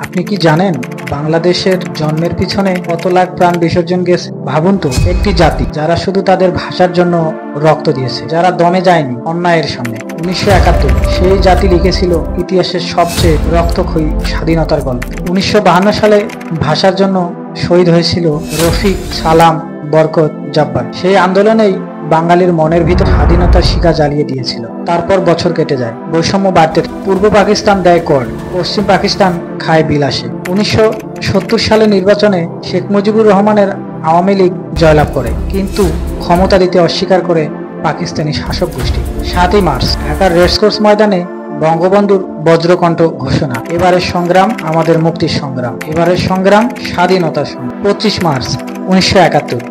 আপনি কি জানেন বাংলাদেশের জন্মের পিছনে কত লাখ প্রাণ বিসর্জন গেছে? ভাবুন তো, একটি জাতি যারা শুধু তাদের ভাষার জন্য রক্ত দিয়েছে, যারা দমে যায়নি অন্যায়ের সামনে। 1971 সেই জাতি লিখেছিল ইতিহাসের সবচেয়ে রক্তক্ষয়ী স্বাধীনতার গল্প। 1952 সালে ভাষার জন্য শহীদ হয়েছিল রফিক, সালাম, বরকত, জব্বার। সেই আন্দোলনেই বাঙালির মনের ভিতর স্বাধীনতার শিখা জ্বালিয়ে দিয়েছিল। তারপর বছর কেটে যায়, বৈষম্য বাড়তে থাকে। পূর্ব পাকিস্তান দেয় কর, পশ্চিম পাকিস্তান খায় বিলাসে। 1970 সালে নির্বাচনে শেখ মুজিবুর রহমানের আওয়ামী লীগ জয়লাভ করে, কিন্তু ক্ষমতা দিতে অস্বীকার করে পাকিস্তানি শাসক গোষ্ঠী। 7ই মার্চ ঢাকার রেসকোর্স ময়দানে বঙ্গবন্ধুর বজ্রকণ্ঠ ঘোষণা, এবারের সংগ্রাম আমাদের মুক্তির সংগ্রাম, এবারের সংগ্রাম স্বাধীনতার সংগ্রাম। 25 মার্চ 1971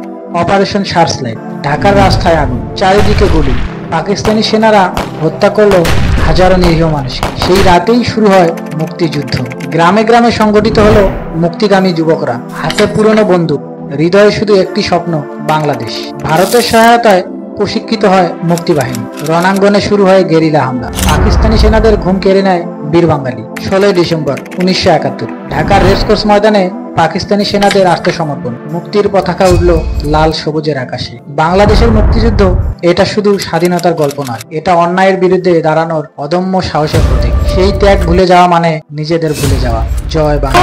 অপারেশন সার্চলাইট, ঢাকার রাস্তায় আগুন, চারিদিকে গুলি, পাকিস্তানি সেনারা হত্যা করলো হাজারো নিরীহ মানুষ। সেই রাতেই শুরু হয় মুক্তিযুদ্ধ। গ্রামে গ্রামে সংগঠিত হলো মুক্তিগামী যুবকরা, হাতে পুরনো বন্দুক, হৃদয়ে শুধু একটি স্বপ্ন, বাংলাদেশ। ভারতের সহায়তায় প্রশিক্ষিত হয় মুক্তিবাহিনী, রণাঙ্গনে শুরু হয় গেরিলা হামলা, পাকিস্তানি সেনাদের ঘুম কেড়ে নেয় বীর বাঙালি। 16 ডিসেম্বর 1971 ঢাকার রেসকোর্স ময়দানে পাকিস্তানি সেনাদের আত্মসমর্পণ, মুক্তির পতাকা উঠল লাল সবুজের আকাশে। বাংলাদেশের মুক্তিযুদ্ধ এটা শুধু স্বাধীনতার গল্প নয়, এটা অন্যায়ের বিরুদ্ধে দাঁড়ানোর অদম্য সাহসের প্রতীক। সেই ত্যাগ ভুলে যাওয়া মানে নিজেদের ভুলে যাওয়া। জয় বাংলা।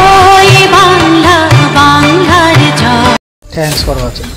Thanks for watching.